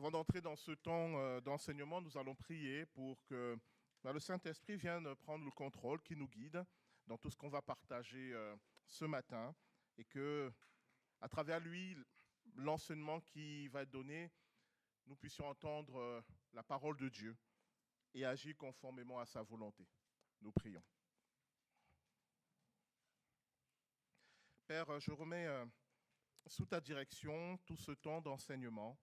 Avant d'entrer dans ce temps d'enseignement, nous allons prier pour que le Saint-Esprit vienne prendre le contrôle, qui nous guide dans tout ce qu'on va partager ce matin et que, à travers lui, l'enseignement qui va être donné, nous puissions entendre la parole de Dieu et agir conformément à sa volonté. Nous prions. Père, je remets sous ta direction tout ce temps d'enseignement.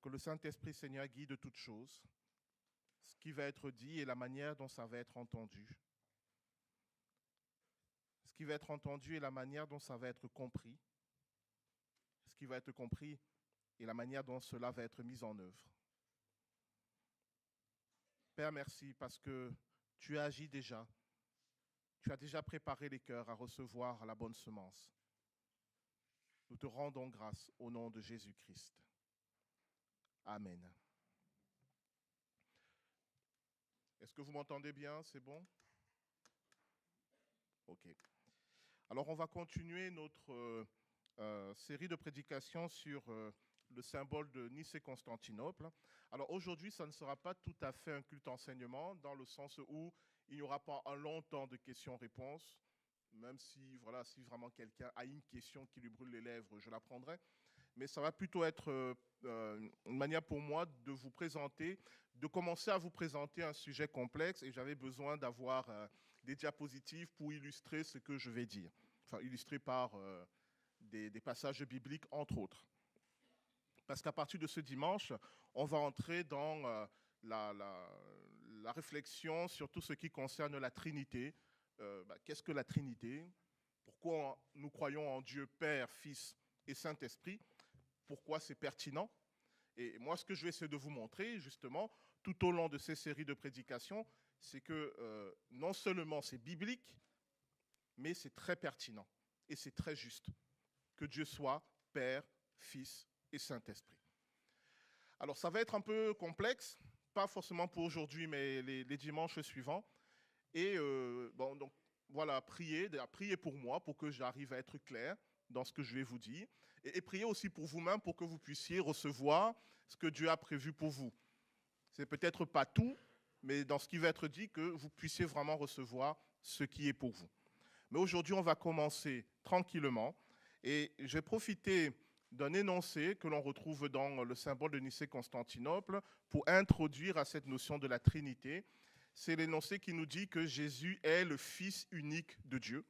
Que le Saint-Esprit, Seigneur, guide toutes choses, ce qui va être dit et la manière dont ça va être entendu. Ce qui va être entendu et la manière dont ça va être compris. Ce qui va être compris et la manière dont cela va être mis en œuvre. Père, merci parce que tu as agi déjà. Tu as déjà préparé les cœurs à recevoir la bonne semence. Nous te rendons grâce au nom de Jésus-Christ. Amen. Est-ce que vous m'entendez bien? C'est bon? Ok. Alors, on va continuer notre série de prédications sur le symbole de Nice et Constantinople. Alors, aujourd'hui, ça ne sera pas tout à fait un culte enseignement, dans le sens où il n'y aura pas un long temps de questions-réponses, même si, voilà, si vraiment quelqu'un a une question qui lui brûle les lèvres, je la prendrai. Mais ça va plutôt être une manière pour moi de vous présenter, de commencer à vous présenter un sujet complexe et j'avais besoin d'avoir des diapositives pour illustrer ce que je vais dire, enfin illustré par des passages bibliques entre autres. Parce qu'à partir de ce dimanche, on va entrer dans la réflexion sur tout ce qui concerne la Trinité. Qu'est-ce que la Trinité? Pourquoi nous croyons en Dieu Père, Fils et Saint-Esprit? Pourquoi c'est pertinent? Et moi, ce que je vais essayer de vous montrer, justement, tout au long de ces séries de prédications, c'est que non seulement c'est biblique, mais c'est très pertinent et c'est très juste. Que Dieu soit Père, Fils et Saint-Esprit. Alors, ça va être un peu complexe, pas forcément pour aujourd'hui, mais les dimanches suivants. Et bon, donc, voilà, priez pour moi, pour que j'arrive à être clair dans ce que je vais vous dire, et priez aussi pour vous-même pour que vous puissiez recevoir ce que Dieu a prévu pour vous. C'est peut-être pas tout, mais dans ce qui va être dit, que vous puissiez vraiment recevoir ce qui est pour vous. Mais aujourd'hui, on va commencer tranquillement, et je vais profiter d'un énoncé que l'on retrouve dans le symbole de Nicée-Constantinople pour introduire à cette notion de la Trinité. C'est l'énoncé qui nous dit que Jésus est le Fils unique de Dieu.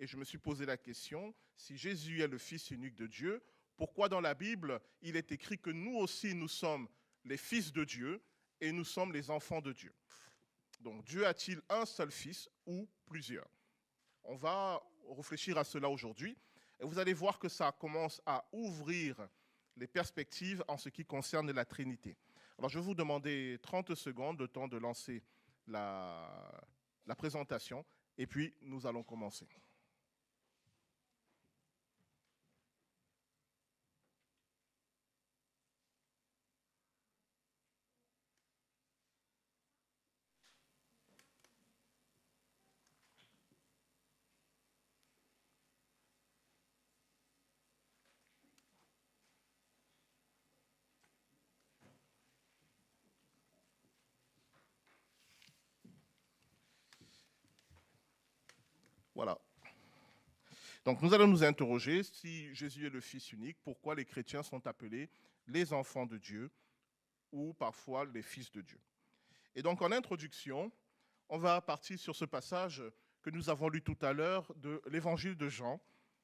Et je me suis posé la question, si Jésus est le Fils unique de Dieu, pourquoi dans la Bible, il est écrit que nous aussi, nous sommes les fils de Dieu et nous sommes les enfants de Dieu? Donc, Dieu a-t-il un seul fils ou plusieurs? On va réfléchir à cela aujourd'hui. Et vous allez voir que ça commence à ouvrir les perspectives en ce qui concerne la Trinité. Alors, je vais vous demander 30 secondes, le temps de lancer la présentation, et puis nous allons commencer. Voilà. Donc nous allons nous interroger, si Jésus est le Fils unique, pourquoi les chrétiens sont appelés les enfants de Dieu ou parfois les fils de Dieu. Et donc en introduction, on va partir sur ce passage que nous avons lu tout à l'heure de l'évangile de Jean,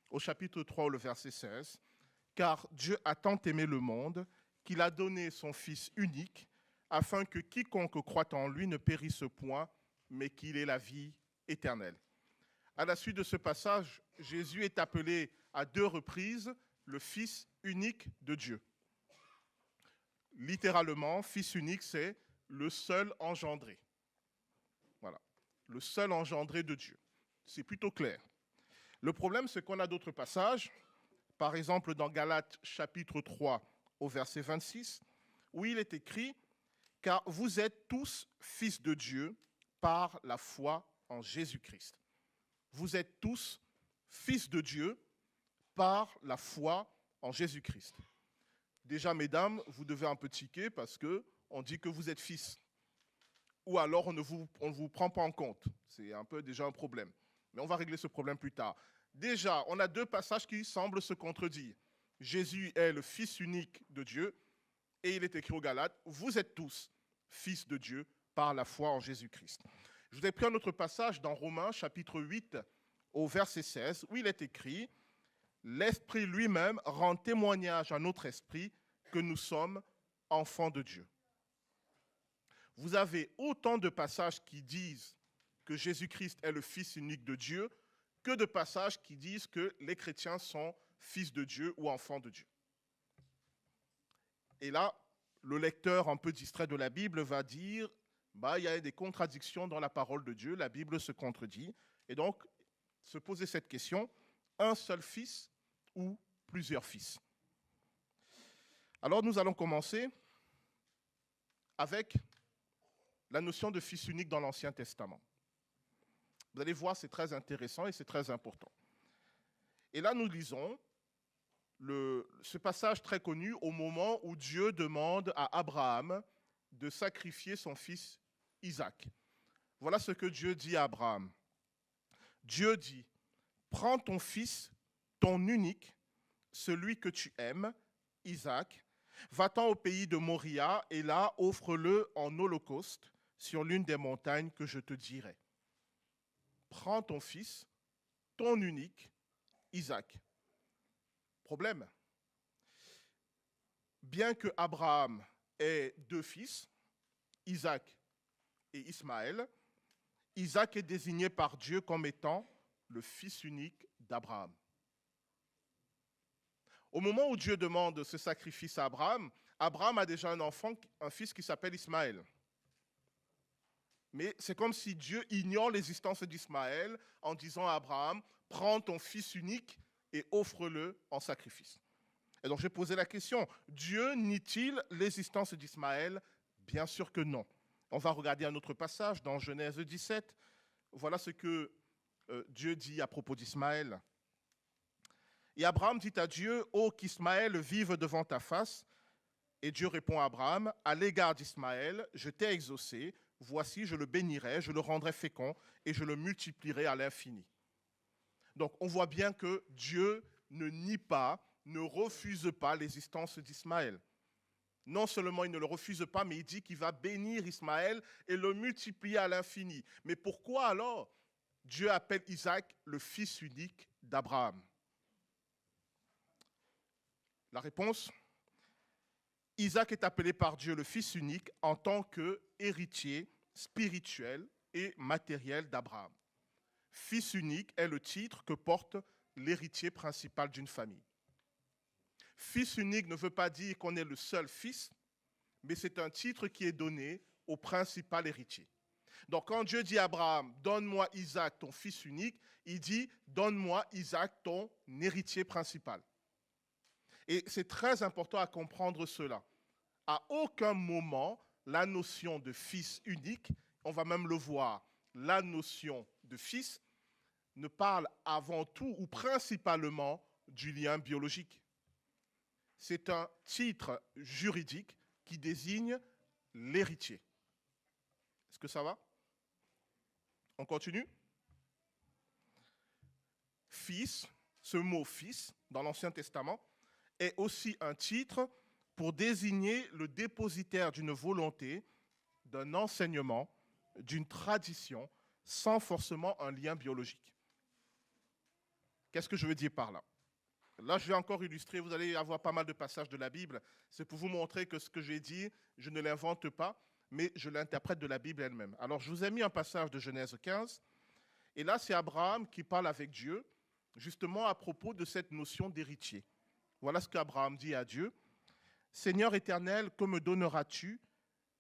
au chapitre 3, le verset 16. « Car Dieu a tant aimé le monde qu'il a donné son Fils unique, afin que quiconque croit en lui ne périsse point, mais qu'il ait la vie éternelle. » À la suite de ce passage, Jésus est appelé à 2 reprises le Fils unique de Dieu. Littéralement, Fils unique, c'est le seul engendré. Voilà, le seul engendré de Dieu. C'est plutôt clair. Le problème, c'est qu'on a d'autres passages, par exemple dans Galates chapitre 3 au verset 26, où il est écrit « Car vous êtes tous fils de Dieu par la foi en Jésus-Christ. » Vous êtes tous fils de Dieu par la foi en Jésus-Christ. Déjà, mesdames, vous devez un peu tiquer parce qu'on dit que vous êtes fils. Ou alors on ne vous prend pas en compte. C'est un peu déjà un problème. Mais on va régler ce problème plus tard. Déjà, on a deux passages qui semblent se contredire. Jésus est le Fils unique de Dieu et il est écrit aux Galates, vous êtes tous fils de Dieu par la foi en Jésus-Christ. Je vous ai pris un autre passage dans Romains chapitre 8 au verset 16 où il est écrit, l'Esprit lui-même rend témoignage à notre esprit que nous sommes enfants de Dieu. Vous avez autant de passages qui disent que Jésus-Christ est le Fils unique de Dieu que de passages qui disent que les chrétiens sont fils de Dieu ou enfants de Dieu. Et là, le lecteur un peu distrait de la Bible va dire, il y a des contradictions dans la parole de Dieu, la Bible se contredit. Et donc, se poser cette question, un seul fils ou plusieurs fils? Alors, nous allons commencer avec la notion de fils unique dans l'Ancien Testament. Vous allez voir, c'est très intéressant et c'est très important. Et là, nous lisons ce passage très connu au moment où Dieu demande à Abraham de sacrifier son fils Isaac. Voilà ce que Dieu dit à Abraham. Dieu dit, prends ton fils, ton unique, celui que tu aimes, Isaac, va-t'en au pays de Moria et là, offre-le en holocauste sur l'une des montagnes que je te dirai. Prends ton fils, ton unique, Isaac. Problème. Bien que Abraham ait deux fils, Isaac et Ismaël, Isaac est désigné par Dieu comme étant le fils unique d'Abraham. Au moment où Dieu demande ce sacrifice à Abraham, Abraham a déjà un fils qui s'appelle Ismaël. Mais c'est comme si Dieu ignore l'existence d'Ismaël en disant à Abraham, prends ton fils unique et offre-le en sacrifice. Et donc j'ai posé la question, Dieu nie-t-il l'existence d'Ismaël? Bien sûr que non. On va regarder un autre passage dans Genèse 17. Voilà ce que Dieu dit à propos d'Ismaël. Et Abraham dit à Dieu, ô qu'Ismaël vive devant ta face. Et Dieu répond à Abraham, à l'égard d'Ismaël, je t'ai exaucé, voici, je le bénirai, je le rendrai fécond et je le multiplierai à l'infini. Donc on voit bien que Dieu ne nie pas, ne refuse pas l'existence d'Ismaël. Non seulement il ne le refuse pas, mais il dit qu'il va bénir Ismaël et le multiplier à l'infini. Mais pourquoi alors Dieu appelle Isaac le fils unique d'Abraham? La réponse, Isaac est appelé par Dieu le fils unique en tant qu'héritier spirituel et matériel d'Abraham. Fils unique est le titre que porte l'héritier principal d'une famille. Fils unique ne veut pas dire qu'on est le seul fils, mais c'est un titre qui est donné au principal héritier. Donc quand Dieu dit à Abraham, donne-moi Isaac, ton fils unique, il dit, donne-moi Isaac, ton héritier principal. Et c'est très important à comprendre cela. À aucun moment, la notion de fils unique, on va même le voir, la notion de fils ne parle avant tout ou principalement du lien biologique. C'est un titre juridique qui désigne l'héritier. Est-ce que ça va? On continue? Fils, ce mot fils, dans l'Ancien Testament, est aussi un titre pour désigner le dépositaire d'une volonté, d'un enseignement, d'une tradition, sans forcément un lien biologique. Qu'est-ce que je veux dire par là? Là, je vais encore illustrer, vous allez avoir pas mal de passages de la Bible. C'est pour vous montrer que ce que j'ai dit, je ne l'invente pas, mais je l'interprète de la Bible elle-même. Alors, je vous ai mis un passage de Genèse 15, et là, c'est Abraham qui parle avec Dieu, justement à propos de cette notion d'héritier. Voilà ce qu'Abraham dit à Dieu. « Seigneur éternel, que me donneras-tu?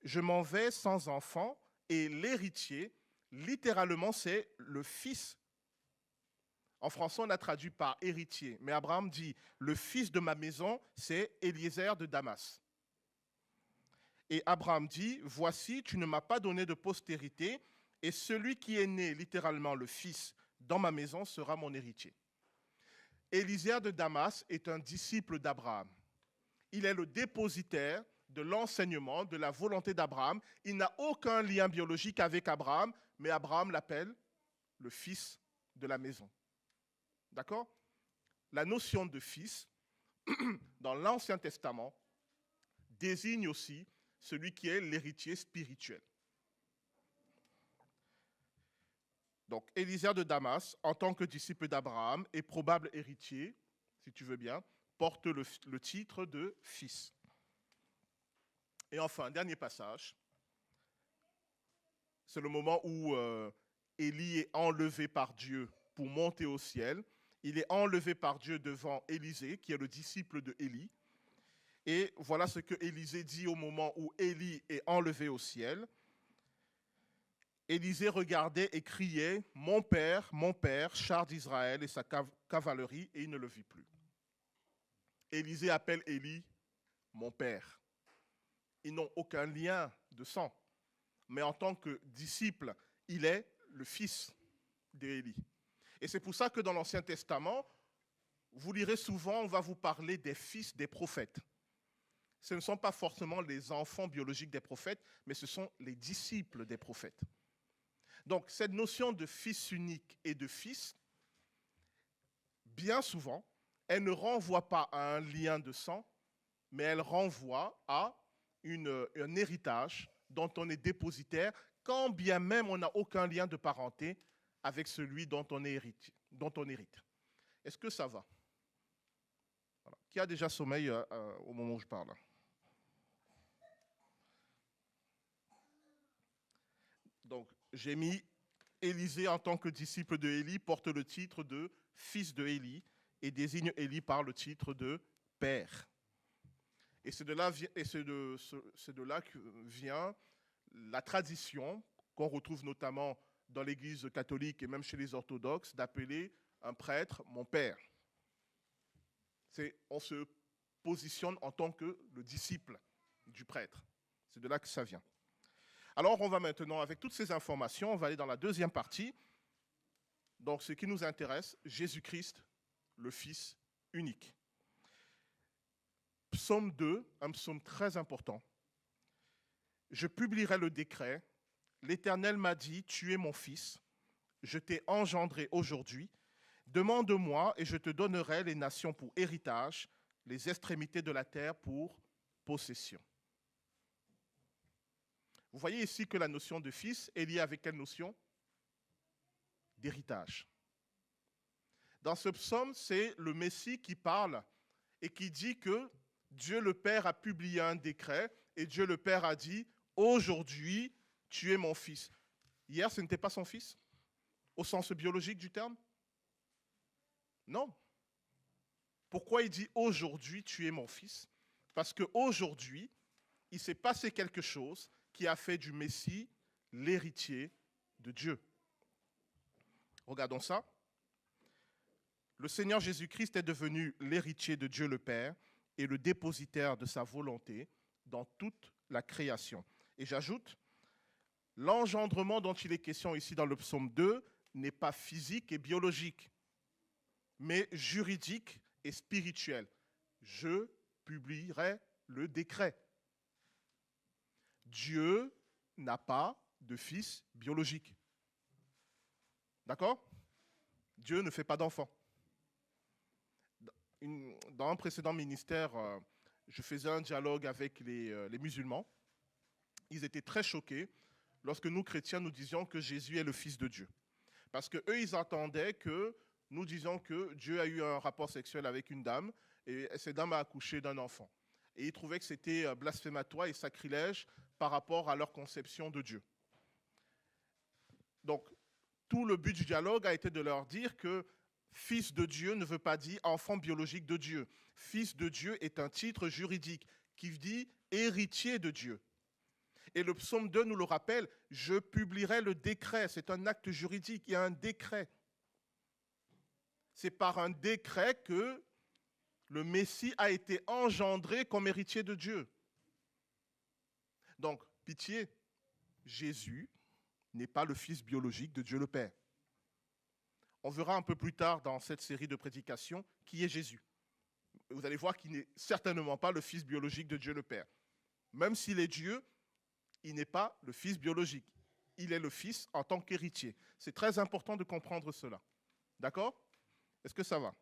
Je m'en vais sans enfant, et l'héritier, littéralement, c'est le fils. » En français, on a traduit par héritier, mais Abraham dit, le fils de ma maison, c'est Eliezer de Damas. Et Abraham dit, voici, tu ne m'as pas donné de postérité, et celui qui est né, littéralement le fils, dans ma maison, sera mon héritier. Eliezer de Damas est un disciple d'Abraham. il est le dépositaire de l'enseignement, de la volonté d'Abraham. Il n'a aucun lien biologique avec Abraham, mais Abraham l'appelle le fils de la maison. D'accord? La notion de fils, dans l'Ancien Testament, désigne aussi celui qui est l'héritier spirituel. Donc, Élisée de Damas, en tant que disciple d'Abraham et probable héritier, si tu veux bien, porte le titre de fils. Et enfin, dernier passage, c'est le moment où Élie est enlevé par Dieu pour monter au ciel. Il est enlevé par Dieu devant Élisée, qui est le disciple de Élie. Et voilà ce que Élisée dit au moment où Élie est enlevé au ciel. Élisée regardait et criait « mon père, char d'Israël et sa cavalerie », et il ne le vit plus. Élisée appelle Élie « mon père ». Ils n'ont aucun lien de sang, mais en tant que disciple, il est le fils d'Élie. Et c'est pour ça que dans l'Ancien Testament, vous lirez souvent, on va vous parler des fils des prophètes. Ce ne sont pas forcément les enfants biologiques des prophètes, mais ce sont les disciples des prophètes. Donc, cette notion de fils unique et de fils, bien souvent, elle ne renvoie pas à un lien de sang, mais elle renvoie à un héritage dont on est dépositaire, quand bien même on n'a aucun lien de parenté avec celui dont on hérite. Est-ce que ça va? Voilà. Qui a déjà sommeil au moment où je parle? Donc, j'ai mis Élisée en tant que disciple de Élie porte le titre de fils de Élie et désigne Élie par le titre de père. Et c'est de là que vient la tradition qu'on retrouve notamment dans l'Église catholique et même chez les orthodoxes d'appeler un prêtre mon père. On se positionne en tant que le disciple du prêtre. C'est de là que ça vient. Alors, on va maintenant, avec toutes ces informations, on va aller dans la deuxième partie. Donc, ce qui nous intéresse, Jésus-Christ, le Fils unique. Psaume 2, un psaume très important. Je publierai le décret. L'Éternel m'a dit, tu es mon fils. Je t'ai engendré aujourd'hui. Demande-moi et je te donnerai les nations pour héritage, les extrémités de la terre pour possession. Vous voyez ici que la notion de fils est liée avec quelle notion? D'héritage. Dans ce psaume, c'est le Messie qui parle et qui dit que Dieu le Père a publié un décret et Dieu le Père a dit « Aujourd'hui, tu es mon fils ». Hier, ce n'était pas son fils, au sens biologique du terme? Non. Pourquoi il dit « Aujourd'hui, tu es mon fils » ? Parce qu'aujourd'hui, il s'est passé quelque chose qui a fait du Messie l'héritier de Dieu. Regardons ça. Le Seigneur Jésus-Christ est devenu l'héritier de Dieu le Père et le dépositaire de sa volonté dans toute la création. Et j'ajoute, l'engendrement dont il est question ici dans le psaume 2 n'est pas physique et biologique, mais juridique et spirituel. Je publierai le décret. Dieu n'a pas de fils biologique. D'accord? Dieu ne fait pas d'enfants. Dans un précédent ministère, je faisais un dialogue avec les musulmans. Ils étaient très choqués lorsque nous, chrétiens, nous disions que Jésus est le Fils de Dieu. Parce qu'eux, ils attendaient que nous disions que Dieu a eu un rapport sexuel avec une dame et cette dame a accouché d'un enfant. Et ils trouvaient que c'était blasphématoire et sacrilège par rapport à leur conception de Dieu. Donc, tout le but du dialogue a été de leur dire que fils de Dieu ne veut pas dire enfant biologique de Dieu. Fils de Dieu est un titre juridique qui dit héritier de Dieu. Et le psaume 2 nous le rappelle, je publierai le décret. C'est un acte juridique, il y a un décret. C'est par un décret que le Messie a été engendré comme héritier de Dieu. Donc, pitié, Jésus n'est pas le fils biologique de Dieu le Père. On verra un peu plus tard dans cette série de prédications qui est Jésus. vous allez voir qu'il n'est certainement pas le fils biologique de Dieu le Père. Même s'il est Dieu, il n'est pas le fils biologique. Il est le fils en tant qu'héritier. C'est très important de comprendre cela. D'accord? Est-ce que ça va?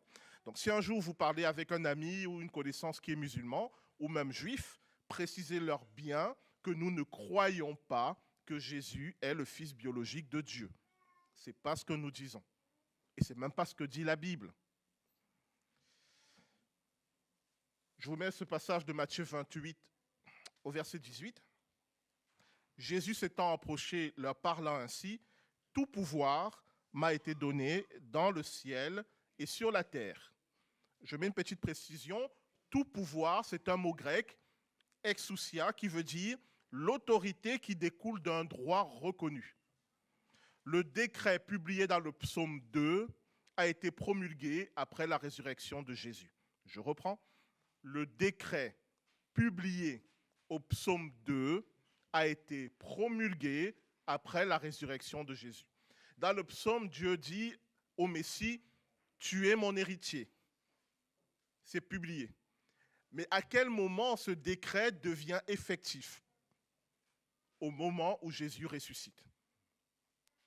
Donc si un jour vous parlez avec un ami ou une connaissance qui est musulman, ou même juif, précisez-leur bien que nous ne croyons pas que Jésus est le fils biologique de Dieu. Ce n'est pas ce que nous disons. Et ce n'est même pas ce que dit la Bible. Je vous mets ce passage de Matthieu 28 au verset 18. Jésus s'étant approché, leur parlant ainsi, « Tout pouvoir m'a été donné dans le ciel et sur la terre. » Je mets une petite précision. Tout pouvoir, c'est un mot grec, exousia, qui veut dire l'autorité qui découle d'un droit reconnu. Le décret publié dans le psaume 2 a été promulgué après la résurrection de Jésus. Je reprends. Le décret publié au psaume 2 a été promulgué après la résurrection de Jésus. Dans le psaume, Dieu dit au Messie, « Tu es mon héritier ». C'est publié. Mais à quel moment ce décret devient effectif? Au moment où Jésus ressuscite.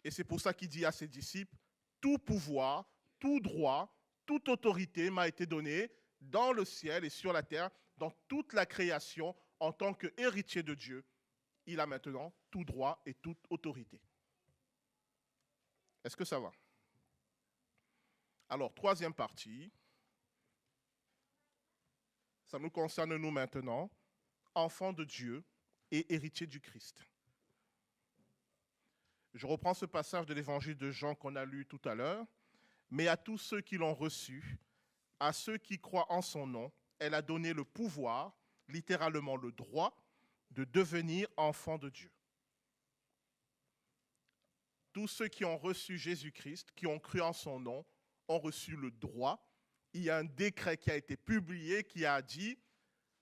Et c'est pour ça qu'il dit à ses disciples, « Tout pouvoir, tout droit, toute autorité m'a été donnée dans le ciel et sur la terre, dans toute la création, en tant qu'héritier de Dieu. Il a maintenant tout droit et toute autorité. » Est-ce que ça va? Alors, troisième partie. Ça nous concerne nous maintenant, enfants de Dieu et héritiers du Christ. Je reprends ce passage de l'évangile de Jean qu'on a lu tout à l'heure. « Mais à tous ceux qui l'ont reçu, à ceux qui croient en son nom, elle a donné le pouvoir, littéralement le droit, de devenir enfants de Dieu. » Tous ceux qui ont reçu Jésus-Christ, qui ont cru en son nom, ont reçu le droit. Il y a un décret qui a été publié qui a dit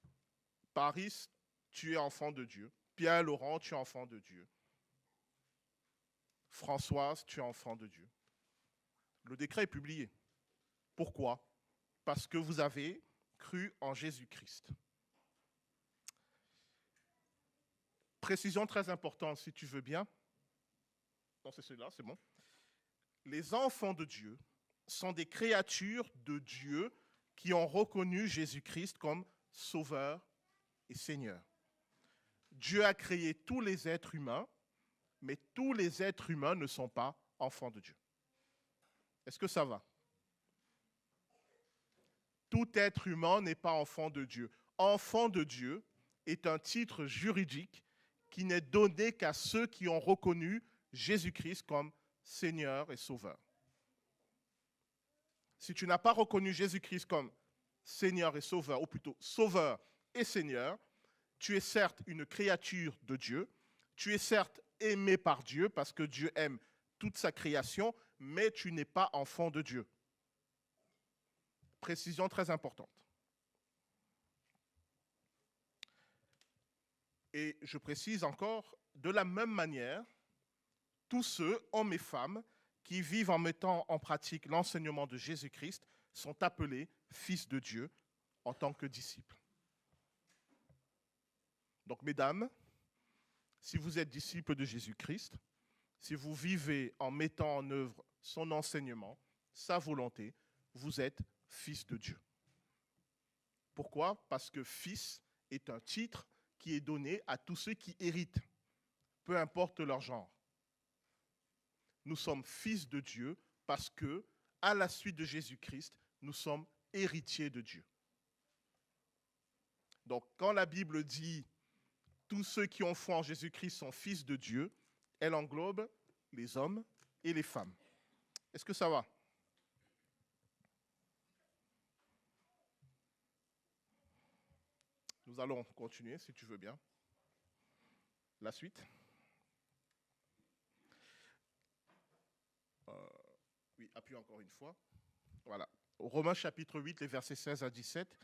« Paris, tu es enfant de Dieu. Pierre Laurent, tu es enfant de Dieu. Françoise, tu es enfant de Dieu. » Le décret est publié. Pourquoi? Parce que vous avez cru en Jésus-Christ. Précision très importante, si tu veux bien. Non, c'est celui-là, c'est bon. Les enfants de Dieu sont des créatures de Dieu qui ont reconnu Jésus-Christ comme Sauveur et Seigneur. Dieu a créé tous les êtres humains, mais tous les êtres humains ne sont pas enfants de Dieu. Est-ce que ça va? Tout être humain n'est pas enfant de Dieu. Enfant de Dieu est un titre juridique qui n'est donné qu'à ceux qui ont reconnu Jésus-Christ comme Seigneur et Sauveur. Si tu n'as pas reconnu Jésus-Christ comme Seigneur et Sauveur, ou plutôt Sauveur et Seigneur, tu es certes une créature de Dieu, tu es certes aimé par Dieu parce que Dieu aime toute sa création, mais tu n'es pas enfant de Dieu. Précision très importante. Et je précise encore, de la même manière, tous ceux, hommes et femmes, qui vivent en mettant en pratique l'enseignement de Jésus-Christ sont appelés fils de Dieu en tant que disciples. Donc, mesdames, si vous êtes disciples de Jésus-Christ, si vous vivez en mettant en œuvre son enseignement, sa volonté, vous êtes fils de Dieu. Pourquoi? Parce que fils est un titre qui est donné à tous ceux qui héritent, peu importe leur genre. Nous sommes fils de Dieu parce que, à la suite de Jésus-Christ, nous sommes héritiers de Dieu. Donc, quand la Bible dit « tous ceux qui ont foi en Jésus-Christ sont fils de Dieu », elle englobe les hommes et les femmes. Est-ce que ça va? Nous allons continuer, si tu veux bien. La suite. Oui, appuie encore une fois. Voilà. Romains chapitre 8, les versets 16 à 17.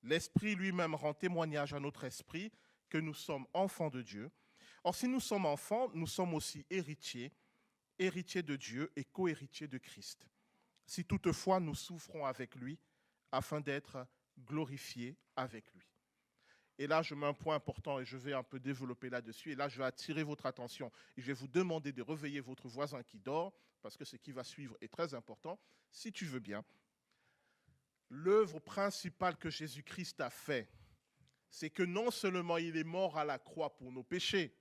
L'Esprit lui-même rend témoignage à notre esprit que nous sommes enfants de Dieu. Or, si nous sommes enfants, nous sommes aussi héritiers, héritiers de Dieu et co-héritiers de Christ. Si toutefois nous souffrons avec lui, afin d'être glorifié avec lui. Et là, je mets un point important et je vais un peu développer là-dessus. Et là, je vais attirer votre attention et je vais vous demander de réveiller votre voisin qui dort, parce que ce qui va suivre est très important, si tu veux bien. L'œuvre principale que Jésus-Christ a fait, c'est que non seulement il est mort à la croix pour nos péchés,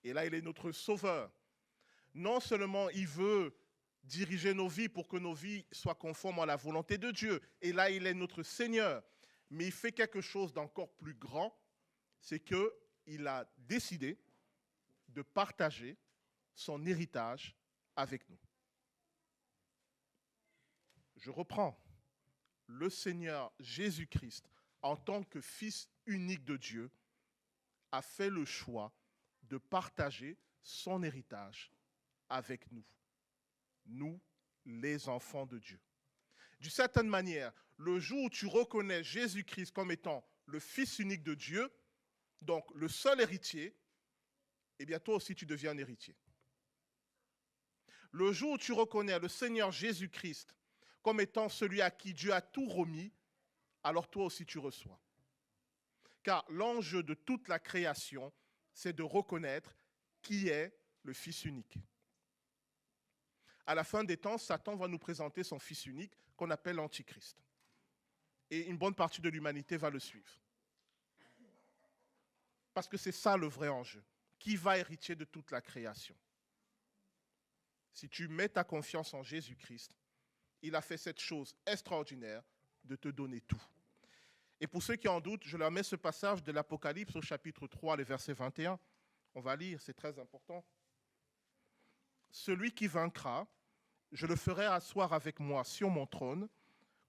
et là, il est notre sauveur. Non seulement il veut diriger nos vies pour que nos vies soient conformes à la volonté de Dieu, et là, il est notre Seigneur. Mais il fait quelque chose d'encore plus grand, c'est qu'il a décidé de partager son héritage avec nous. Je reprends. Le Seigneur Jésus-Christ, en tant que Fils unique de Dieu, a fait le choix de partager son héritage avec nous. Nous, les enfants de Dieu. D'une certaine manière, le jour où tu reconnais Jésus-Christ comme étant le Fils unique de Dieu, donc le seul héritier, eh bien toi aussi tu deviens un héritier. Le jour où tu reconnais le Seigneur Jésus-Christ comme étant celui à qui Dieu a tout remis, alors toi aussi tu reçois. Car l'enjeu de toute la création, c'est de reconnaître qui est le Fils unique. À la fin des temps, Satan va nous présenter son Fils unique qu'on appelle l'Antichrist. Et une bonne partie de l'humanité va le suivre. Parce que c'est ça le vrai enjeu. Qui va hériter de toute la création? Si tu mets ta confiance en Jésus-Christ, il a fait cette chose extraordinaire de te donner tout. Et pour ceux qui en doutent, je leur mets ce passage de l'Apocalypse au chapitre 3, le verset 21. On va lire, c'est très important. Celui qui vaincra, je le ferai asseoir avec moi sur mon trône,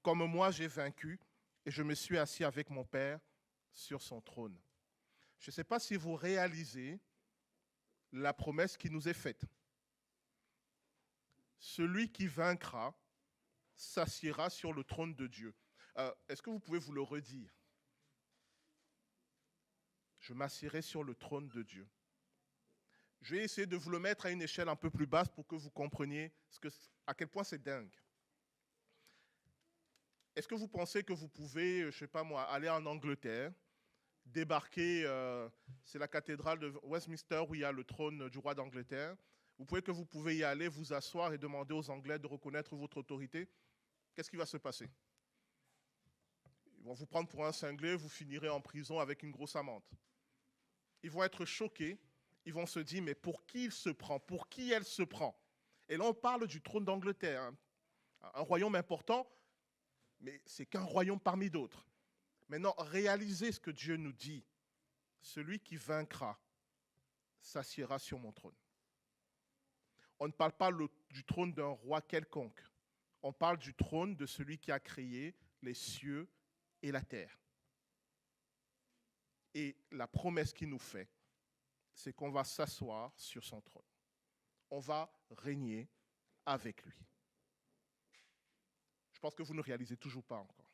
comme moi j'ai vaincu, et je me suis assis avec mon Père sur son trône. Je ne sais pas si vous réalisez la promesse qui nous est faite. Celui qui vaincra s'assiera sur le trône de Dieu. Est-ce que vous pouvez vous le redire? Je m'assierai sur le trône de Dieu. Je vais essayer de vous le mettre à une échelle un peu plus basse pour que vous compreniez à quel point c'est dingue. Est-ce que vous pensez que vous pouvez, je ne sais pas moi, aller en Angleterre, débarquer, c'est la cathédrale de Westminster où il y a le trône du roi d'Angleterre. Vous pouvez y aller, vous asseoir et demander aux Anglais de reconnaître votre autorité. Qu'est-ce qui va se passer? Ils vont vous prendre pour un cinglé, vous finirez en prison avec une grosse amende. Ils vont être choqués, ils vont se dire, mais pour qui il se prend? Pour qui elle se prend? Et là, on parle du trône d'Angleterre, hein. Un royaume important, mais c'est qu'un royaume parmi d'autres. Maintenant, réalisez ce que Dieu nous dit. Celui qui vaincra s'assiera sur mon trône. On ne parle pas du trône d'un roi quelconque. On parle du trône de celui qui a créé les cieux et la terre. Et la promesse qu'il nous fait, c'est qu'on va s'asseoir sur son trône. On va régner avec lui. Je pense que vous ne réalisez toujours pas encore.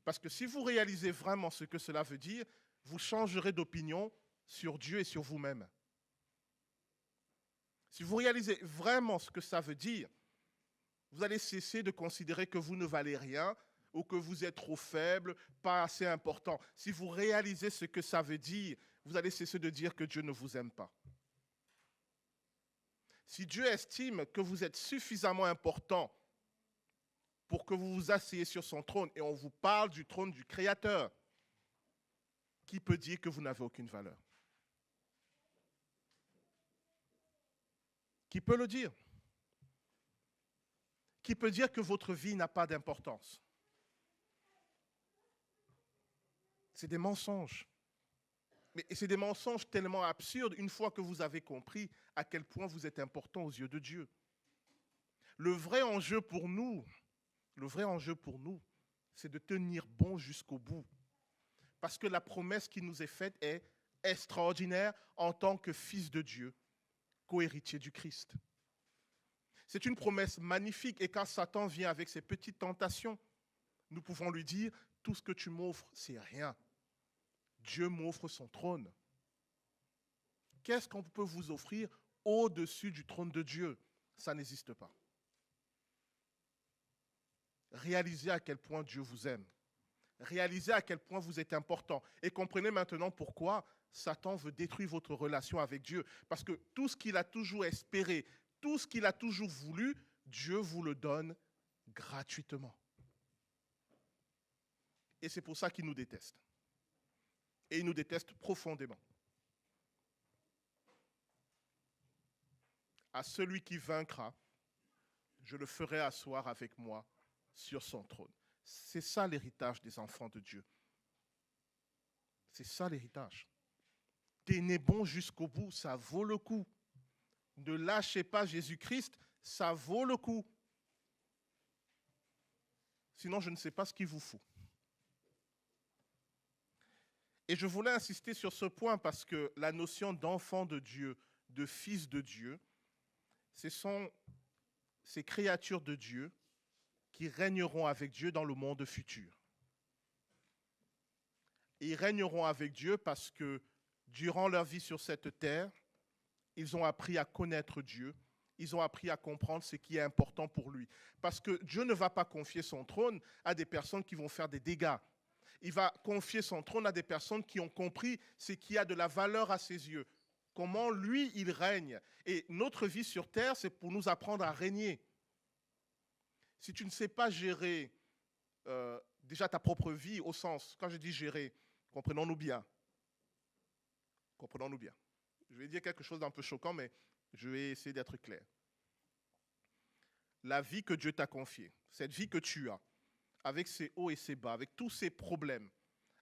Parce que si vous réalisez vraiment ce que cela veut dire, vous changerez d'opinion sur Dieu et sur vous-même. Si vous réalisez vraiment ce que ça veut dire, vous allez cesser de considérer que vous ne valez rien ou que vous êtes trop faible, pas assez important. Si vous réalisez ce que ça veut dire, vous allez cesser de dire que Dieu ne vous aime pas. Si Dieu estime que vous êtes suffisamment important pour que vous vous asseyez sur son trône, et on vous parle du trône du Créateur, qui peut dire que vous n'avez aucune valeur? Qui peut le dire? Qui peut dire que votre vie n'a pas d'importance? C'est des mensonges. Mais c'est des mensonges tellement absurdes une fois que vous avez compris à quel point vous êtes important aux yeux de Dieu. Le vrai enjeu pour nous, c'est de tenir bon jusqu'au bout. Parce que la promesse qui nous est faite est extraordinaire en tant que fils de Dieu, co-héritier du Christ. C'est une promesse magnifique et quand Satan vient avec ses petites tentations, nous pouvons lui dire, tout ce que tu m'offres, c'est rien. Dieu m'offre son trône. Qu'est-ce qu'on peut vous offrir au-dessus du trône de Dieu? Ça n'existe pas. Réalisez à quel point Dieu vous aime. Réalisez à quel point vous êtes important. Et comprenez maintenant pourquoi Satan veut détruire votre relation avec Dieu. Parce que tout ce qu'il a toujours espéré, tout ce qu'il a toujours voulu, Dieu vous le donne gratuitement. Et c'est pour ça qu'il nous déteste. Et il nous déteste profondément. À celui qui vaincra, je le ferai asseoir avec moi sur son trône. C'est ça l'héritage des enfants de Dieu. C'est ça l'héritage. Tenez bon jusqu'au bout, ça vaut le coup. Ne lâchez pas Jésus-Christ, ça vaut le coup. Sinon, je ne sais pas ce qu'il vous faut. Et je voulais insister sur ce point parce que la notion d'enfant de Dieu, de fils de Dieu, ce sont ces créatures de Dieu qui régneront avec Dieu dans le monde futur. Et ils régneront avec Dieu parce que durant leur vie sur cette terre, ils ont appris à connaître Dieu, ils ont appris à comprendre ce qui est important pour lui. Parce que Dieu ne va pas confier son trône à des personnes qui vont faire des dégâts. Il va confier son trône à des personnes qui ont compris ce qui a de la valeur à ses yeux. Comment lui, il règne. Et notre vie sur terre, c'est pour nous apprendre à régner. Si tu ne sais pas gérer déjà ta propre vie, au sens, quand je dis gérer, comprenons-nous bien. Comprenons-nous bien. Je vais dire quelque chose d'un peu choquant, mais je vais essayer d'être clair. La vie que Dieu t'a confiée, cette vie que tu as, avec ses hauts et ses bas, avec tous ses problèmes,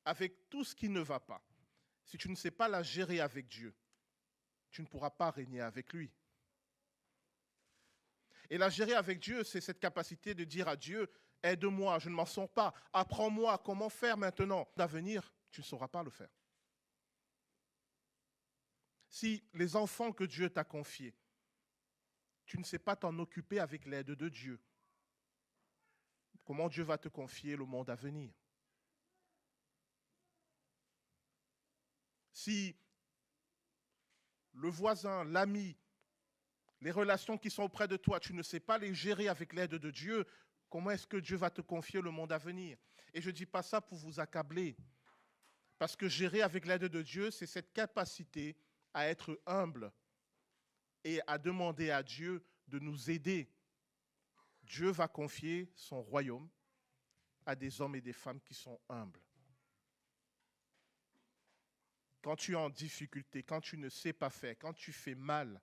avec tout ce qui ne va pas, si tu ne sais pas la gérer avec Dieu, tu ne pourras pas régner avec lui. Et la gérer avec Dieu, c'est cette capacité de dire à Dieu, aide-moi, je ne m'en sors pas, apprends-moi comment faire maintenant. D'avenir, tu ne sauras pas le faire. Si les enfants que Dieu t'a confiés, tu ne sais pas t'en occuper avec l'aide de Dieu, comment Dieu va te confier le monde à venir? Si le voisin, l'ami, les relations qui sont auprès de toi, tu ne sais pas les gérer avec l'aide de Dieu, comment est-ce que Dieu va te confier le monde à venir? Et je ne dis pas ça pour vous accabler, parce que gérer avec l'aide de Dieu, c'est cette capacité à être humble et à demander à Dieu de nous aider. Dieu va confier son royaume à des hommes et des femmes qui sont humbles. Quand tu es en difficulté, quand tu ne sais pas faire, quand tu fais mal,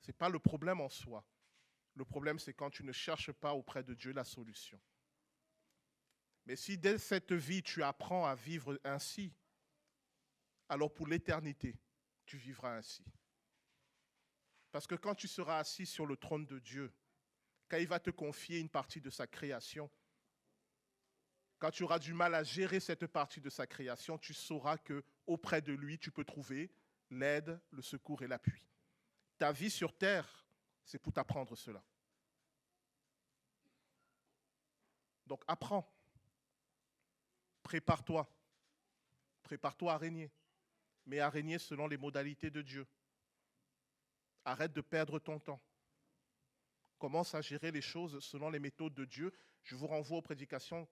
ce n'est pas le problème en soi. Le problème, c'est quand tu ne cherches pas auprès de Dieu la solution. Mais si dès cette vie, tu apprends à vivre ainsi, alors pour l'éternité, tu vivras ainsi. Parce que quand tu seras assis sur le trône de Dieu, quand il va te confier une partie de sa création, quand tu auras du mal à gérer cette partie de sa création, tu sauras qu'auprès de lui, tu peux trouver l'aide, le secours et l'appui. Ta vie sur terre, c'est pour t'apprendre cela. Donc apprends. Prépare-toi. Prépare-toi à régner. Mais à régner selon les modalités de Dieu. Arrête de perdre ton temps. Commence à gérer les choses selon les méthodes de Dieu. Je vous renvoie aux prédications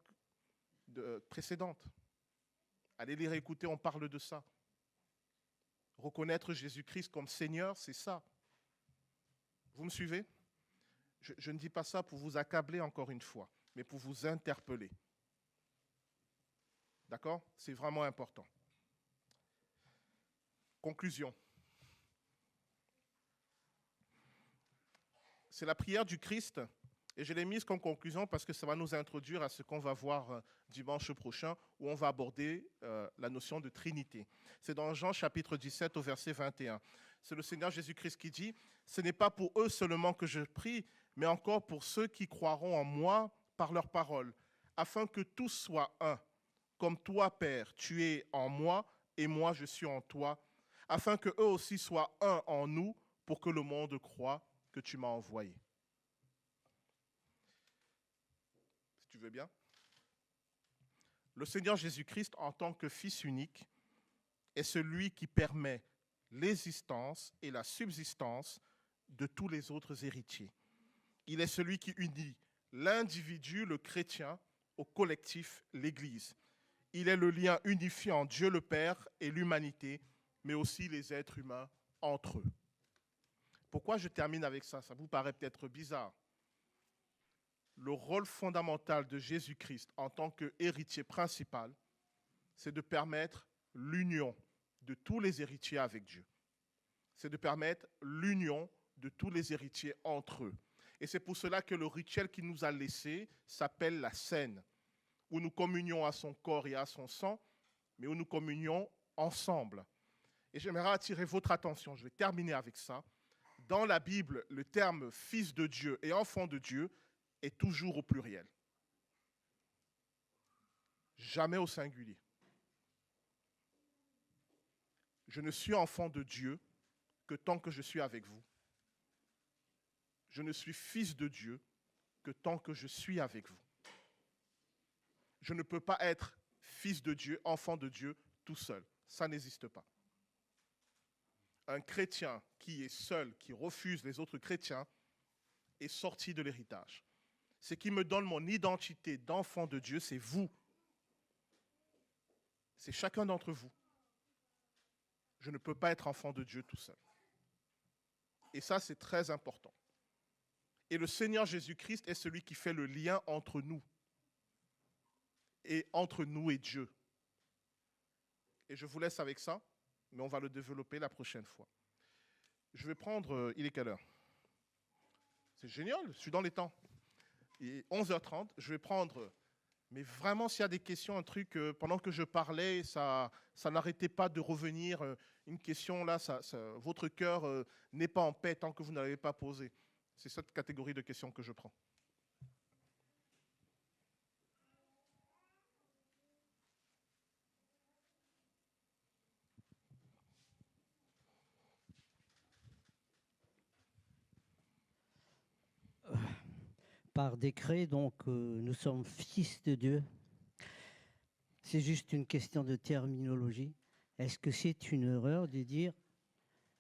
précédentes. Allez les réécouter, on parle de ça. Reconnaître Jésus-Christ comme Seigneur, c'est ça. Vous me suivez? Je ne dis pas ça pour vous accabler encore une fois, mais pour vous interpeller. D'accord? C'est vraiment important. Conclusion. C'est la prière du Christ, et je l'ai mise comme conclusion parce que ça va nous introduire à ce qu'on va voir dimanche prochain, où on va aborder la notion de Trinité. C'est dans Jean chapitre 17 au verset 21. C'est le Seigneur Jésus-Christ qui dit « Ce n'est pas pour eux seulement que je prie, mais encore pour ceux qui croiront en moi par leur parole, afin que tous soient un. Comme toi, Père, tu es en moi et moi je suis en toi, afin qu'eux aussi soient un en nous, pour que le monde croie que tu m'as envoyé. » Si tu veux bien. Le Seigneur Jésus-Christ, en tant que Fils unique, est celui qui permet l'existence et la subsistance de tous les autres héritiers. Il est celui qui unit l'individu, le chrétien, au collectif, l'Église. Il est le lien unifiant Dieu le Père et l'humanité, mais aussi les êtres humains entre eux. Pourquoi je termine avec ça? Ça vous paraît peut-être bizarre. Le rôle fondamental de Jésus-Christ en tant qu'héritier principal, c'est de permettre l'union de tous les héritiers avec Dieu. C'est de permettre l'union de tous les héritiers entre eux. Et c'est pour cela que le rituel qu'il nous a laissé s'appelle la scène, où nous communions à son corps et à son sang, mais où nous communions ensemble. Et j'aimerais attirer votre attention, je vais terminer avec ça. Dans la Bible, le terme fils de Dieu et enfant de Dieu est toujours au pluriel. Jamais au singulier. Je ne suis enfant de Dieu que tant que je suis avec vous. Je ne suis fils de Dieu que tant que je suis avec vous. Je ne peux pas être fils de Dieu, enfant de Dieu, tout seul. Ça n'existe pas. Un chrétien qui est seul, qui refuse les autres chrétiens, est sorti de l'héritage. Ce qui me donne mon identité d'enfant de Dieu, c'est vous. C'est chacun d'entre vous. Je ne peux pas être enfant de Dieu tout seul. Et ça, c'est très important. Et le Seigneur Jésus-Christ est celui qui fait le lien entre nous. Et entre nous et Dieu. Et je vous laisse avec ça, mais on va le développer la prochaine fois. Je vais prendre... il est quelle heure? C'est génial, je suis dans les temps. Il est 11h30, je vais prendre... Mais vraiment, s'il y a des questions, un truc, pendant que je parlais, ça n'arrêtait pas de revenir. Une question, là, votre cœur n'est pas en paix tant que vous ne l'avez pas posé. C'est cette catégorie de questions que je prends. Par décret, donc, nous sommes fils de Dieu. C'est juste une question de terminologie. Est-ce que c'est une erreur de dire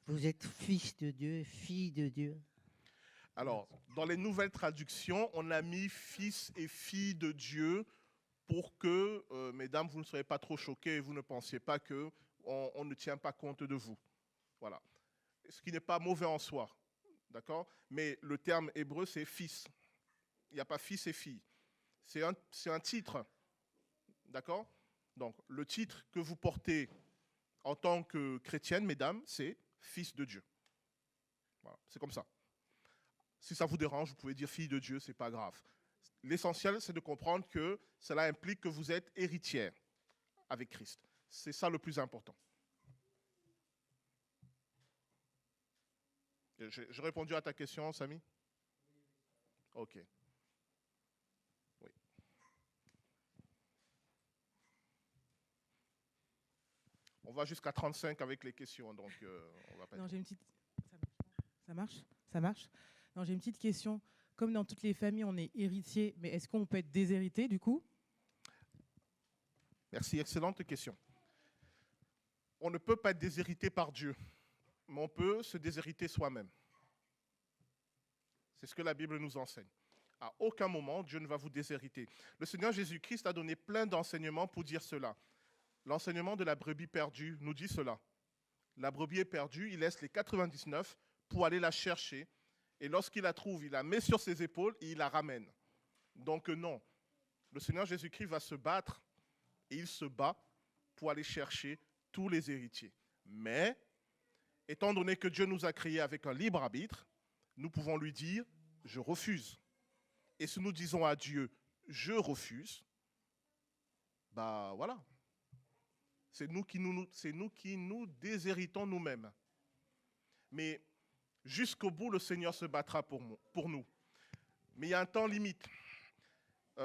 vous êtes fils de Dieu, fille de Dieu? Alors, dans les nouvelles traductions, on a mis fils et fille de Dieu pour que, mesdames, vous ne soyez pas trop choquées et vous ne pensiez pas qu'on ne tient pas compte de vous. Voilà. Ce qui n'est pas mauvais en soi. D'accord? Mais le terme hébreu, c'est fils. Il n'y a pas fils et fille. C'est un titre. D'accord? Donc, le titre que vous portez en tant que chrétienne, mesdames, c'est fils de Dieu. Voilà, c'est comme ça. Si ça vous dérange, vous pouvez dire fille de Dieu, c'est pas grave. L'essentiel, c'est de comprendre que cela implique que vous êtes héritière avec Christ. C'est ça le plus important. J'ai répondu à ta question, Samy? Ok. Oui. On va jusqu'à 35 avec les questions, donc on va pas. Non, j'ai une petite. Ça marche? Ça marche? Non, j'ai une petite question. Comme dans toutes les familles, on est héritier, mais est-ce qu'on peut être déshérité du coup? Merci, excellente question. On ne peut pas être déshérité par Dieu, mais on peut se déshériter soi-même. C'est ce que la Bible nous enseigne. À aucun moment, Dieu ne va vous déshériter. Le Seigneur Jésus-Christ a donné plein d'enseignements pour dire cela. L'enseignement de la brebis perdue nous dit cela. La brebis est perdue, il laisse les 99 pour aller la chercher. Et lorsqu'il la trouve, il la met sur ses épaules et il la ramène. Donc non, le Seigneur Jésus-Christ va se battre et il se bat pour aller chercher tous les héritiers. Mais, étant donné que Dieu nous a créés avec un libre arbitre, nous pouvons lui dire « je refuse ». Et si nous disons à Dieu « je refuse », bah voilà. C'est nous qui nous déshéritons nous-mêmes. Mais jusqu'au bout, le Seigneur se battra pour nous. Mais il y a un temps limite.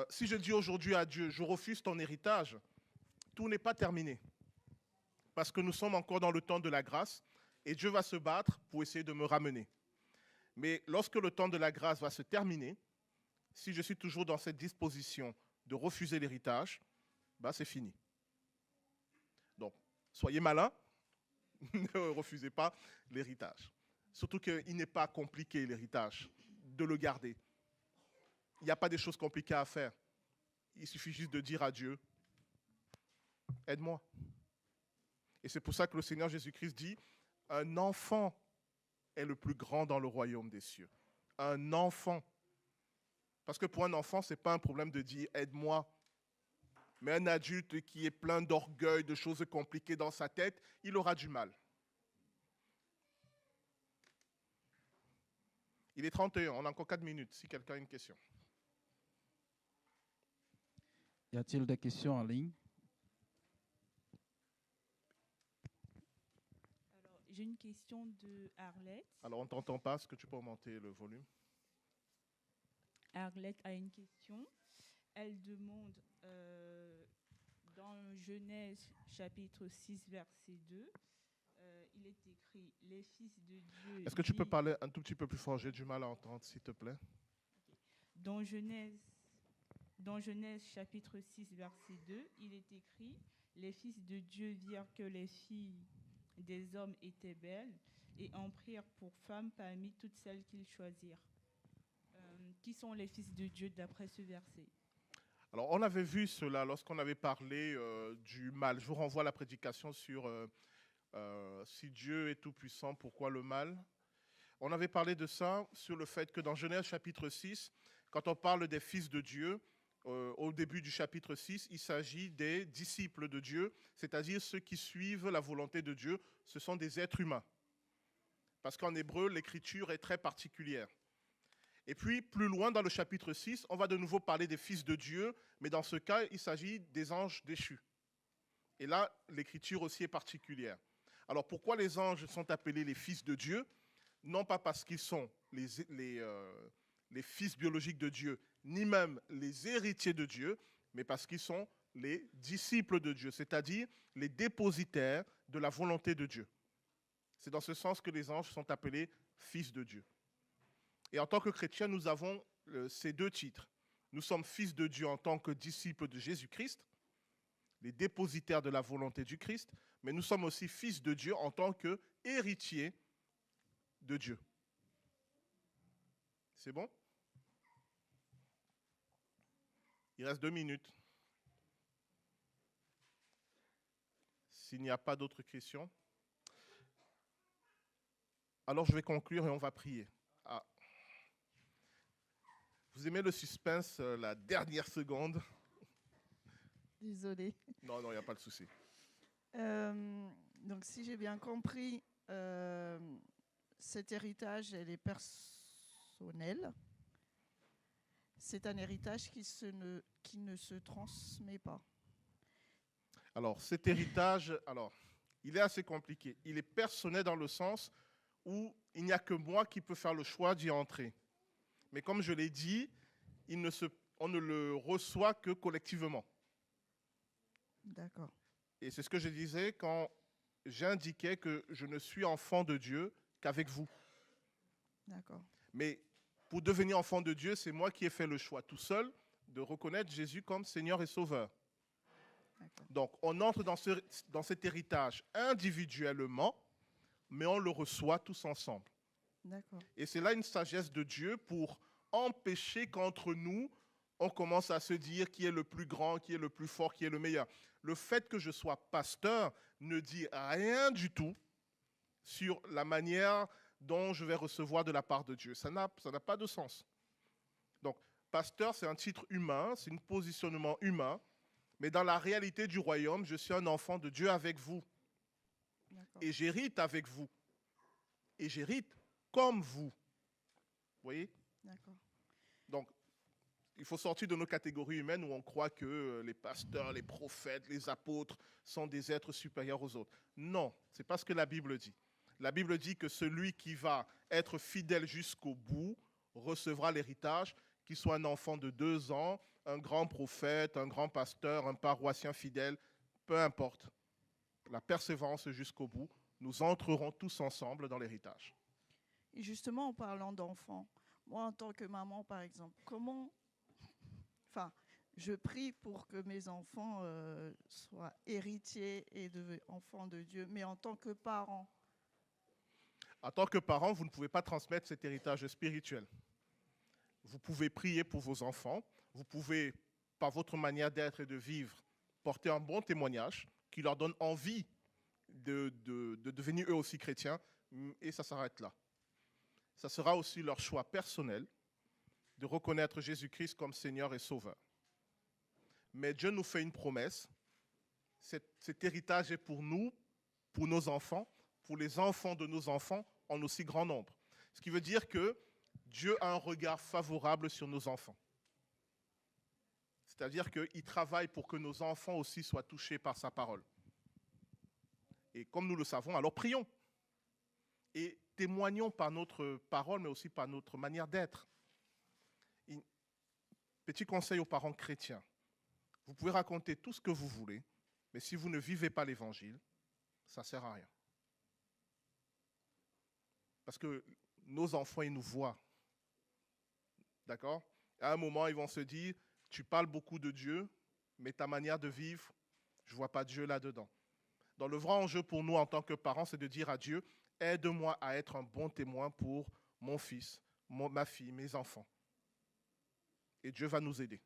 Si je dis aujourd'hui à Dieu, je refuse ton héritage, tout n'est pas terminé. Parce que nous sommes encore dans le temps de la grâce et Dieu va se battre pour essayer de me ramener. Mais lorsque le temps de la grâce va se terminer, si je suis toujours dans cette disposition de refuser l'héritage, bah c'est fini. Donc, soyez malins, ne refusez pas l'héritage. Surtout qu'il n'est pas compliqué, l'héritage, de le garder. Il n'y a pas des choses compliquées à faire. il suffit juste de dire à Dieu, aide-moi. Et c'est pour ça que le Seigneur Jésus-Christ dit, un enfant est le plus grand dans le royaume des cieux. Un enfant. Parce que pour un enfant, ce n'est pas un problème de dire aide-moi. Mais un adulte qui est plein d'orgueil, de choses compliquées dans sa tête, il aura du mal. Il est 31, on a encore 4 minutes, si quelqu'un a une question. Y a-t-il des questions en ligne? Alors, j'ai une question de Arlette. Alors, on ne t'entend pas, est-ce que tu peux augmenter le volume? Arlette a une question. Elle demande, dans Genèse chapitre 6, verset 2, il est écrit, les fils de Dieu... Est-ce que tu peux parler un tout petit peu plus fort? J'ai du mal à entendre, s'il te plaît. Dans Genèse chapitre 6, verset 2, il est écrit, les fils de Dieu virent que les filles des hommes étaient belles et en prirent pour femmes parmi toutes celles qu'ils choisirent. Qui sont les fils de Dieu d'après ce verset? Alors, on avait vu cela lorsqu'on avait parlé du mal. Je vous renvoie à la prédication sur si Dieu est tout-puissant, pourquoi le mal? On avait parlé de ça sur le fait que dans Genèse chapitre 6, quand on parle des fils de Dieu, au début du chapitre 6, il s'agit des disciples de Dieu, c'est-à-dire ceux qui suivent la volonté de Dieu. Ce sont des êtres humains. Parce qu'en hébreu, l'écriture est très particulière. Et puis, plus loin dans le chapitre 6, on va de nouveau parler des fils de Dieu, mais dans ce cas, il s'agit des anges déchus. Et là, l'écriture aussi est particulière. Alors, pourquoi les anges sont appelés les fils de Dieu? Non pas parce qu'ils sont les fils biologiques de Dieu, ni même les héritiers de Dieu, mais parce qu'ils sont les disciples de Dieu, c'est-à-dire les dépositaires de la volonté de Dieu. C'est dans ce sens que les anges sont appelés fils de Dieu. Et en tant que chrétiens, nous avons ces deux titres. Nous sommes fils de Dieu en tant que disciples de Jésus-Christ, les dépositaires de la volonté du Christ, mais nous sommes aussi fils de Dieu en tant qu'héritiers de Dieu. C'est bon? Il reste 2 minutes. S'il n'y a pas d'autres questions, alors je vais conclure et on va prier. Ah. Vous aimez le suspense, la dernière seconde? Désolée. Non, il n'y a pas de souci. Donc, si j'ai bien compris, cet héritage, elle est personnel. C'est un héritage qui ne se transmet pas. Alors, cet héritage, il est assez compliqué. Il est personnel dans le sens où il n'y a que moi qui peux faire le choix d'y entrer. Mais comme je l'ai dit, on ne le reçoit que collectivement. D'accord. Et c'est ce que je disais quand j'indiquais que je ne suis enfant de Dieu qu'avec vous. D'accord. Mais pour devenir enfant de Dieu, c'est moi qui ai fait le choix tout seul de reconnaître Jésus comme Seigneur et Sauveur. D'accord. Donc, on entre dans cet héritage individuellement, mais on le reçoit tous ensemble. D'accord. Et c'est là une sagesse de Dieu pour empêcher qu'entre nous, on commence à se dire qui est le plus grand, qui est le plus fort, qui est le meilleur. Le fait que je sois pasteur ne dit rien du tout sur la manière dont je vais recevoir de la part de Dieu. Ça n'a pas de sens. Donc, pasteur, c'est un titre humain, c'est un positionnement humain, mais dans la réalité du royaume, je suis un enfant de Dieu avec vous. D'accord. Et j'hérite avec vous. Et j'hérite comme vous. Vous voyez? D'accord. Donc, il faut sortir de nos catégories humaines où on croit que les pasteurs, les prophètes, les apôtres sont des êtres supérieurs aux autres. Non, ce n'est pas ce que la Bible dit. La Bible dit que celui qui va être fidèle jusqu'au bout recevra l'héritage, qu'il soit un enfant de 2 ans, un grand prophète, un grand pasteur, un paroissien fidèle, peu importe. La persévérance jusqu'au bout, nous entrerons tous ensemble dans l'héritage. Et justement, en parlant d'enfants, moi, en tant que maman, par exemple, je prie pour que mes enfants soient héritiers et enfants de Dieu, mais en tant que parent. En tant que parent, vous ne pouvez pas transmettre cet héritage spirituel. Vous pouvez prier pour vos enfants, vous pouvez par votre manière d'être et de vivre, porter un bon témoignage qui leur donne envie de devenir eux aussi chrétiens, et ça s'arrête là. Ça sera aussi leur choix personnel de reconnaître Jésus-Christ comme Seigneur et Sauveur. Mais Dieu nous fait une promesse. Cet héritage est pour nous, pour nos enfants, pour les enfants de nos enfants en aussi grand nombre. Ce qui veut dire que Dieu a un regard favorable sur nos enfants. C'est-à-dire qu'il travaille pour que nos enfants aussi soient touchés par sa parole. Et comme nous le savons, alors prions. Et témoignons par notre parole, mais aussi par notre manière d'être. Petit conseil aux parents chrétiens. Vous pouvez raconter tout ce que vous voulez, mais si vous ne vivez pas l'évangile, ça ne sert à rien. Parce que nos enfants, ils nous voient. D'accord? À un moment, ils vont se dire, tu parles beaucoup de Dieu, mais ta manière de vivre, je ne vois pas Dieu là-dedans. Donc le vrai enjeu pour nous en tant que parents, c'est de dire à Dieu, aide-moi à être un bon témoin pour mon fils, ma fille, mes enfants. Et Dieu va nous aider.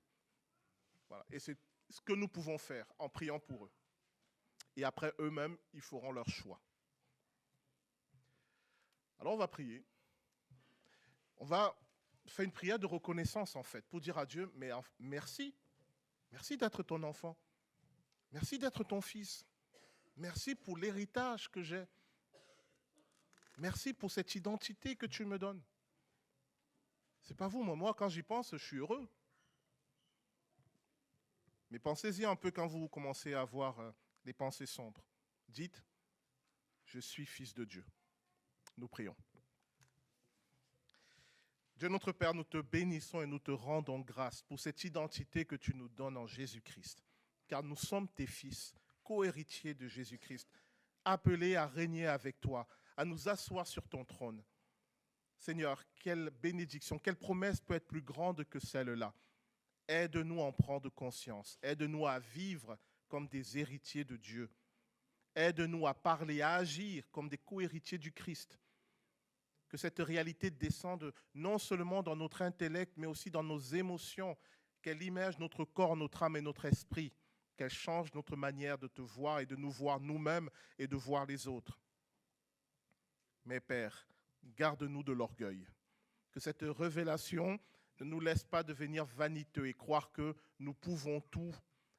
Voilà. Et c'est ce que nous pouvons faire en priant pour eux. Et après, eux-mêmes, ils feront leur choix. Alors, on va prier. On va faire une prière de reconnaissance, en fait, pour dire à Dieu, mais merci. Merci d'être ton enfant. Merci d'être ton fils. Merci pour l'héritage que j'ai. Merci pour cette identité que tu me donnes. C'est pas vous, moi, quand j'y pense, je suis heureux. Mais pensez-y un peu quand vous commencez à avoir des pensées sombres. Dites, je suis fils de Dieu. Nous prions. Dieu notre Père, nous te bénissons et nous te rendons grâce pour cette identité que tu nous donnes en Jésus-Christ. Car nous sommes tes fils, co-héritiers de Jésus-Christ, appelés à régner avec toi, à nous asseoir sur ton trône. Seigneur, quelle bénédiction, quelle promesse peut être plus grande que celle-là? Aide-nous à en prendre conscience. Aide-nous à vivre comme des héritiers de Dieu. Aide-nous à parler, à agir comme des co-héritiers du Christ. Que cette réalité descende non seulement dans notre intellect, mais aussi dans nos émotions, qu'elle immerge notre corps, notre âme et notre esprit, qu'elle change notre manière de te voir et de nous voir nous-mêmes et de voir les autres. Mais Père, garde-nous de l'orgueil. Que cette révélation ne nous laisse pas devenir vaniteux et croire que nous pouvons tout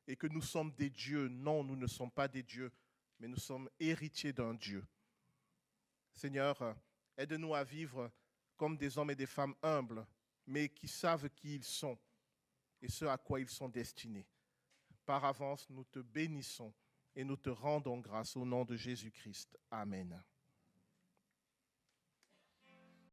et que nous sommes des dieux. Non, nous ne sommes pas des dieux, mais nous sommes héritiers d'un Dieu. Seigneur, aide-nous à vivre comme des hommes et des femmes humbles, mais qui savent qui ils sont et ce à quoi ils sont destinés. Par avance, nous te bénissons et nous te rendons grâce au nom de Jésus-Christ. Amen.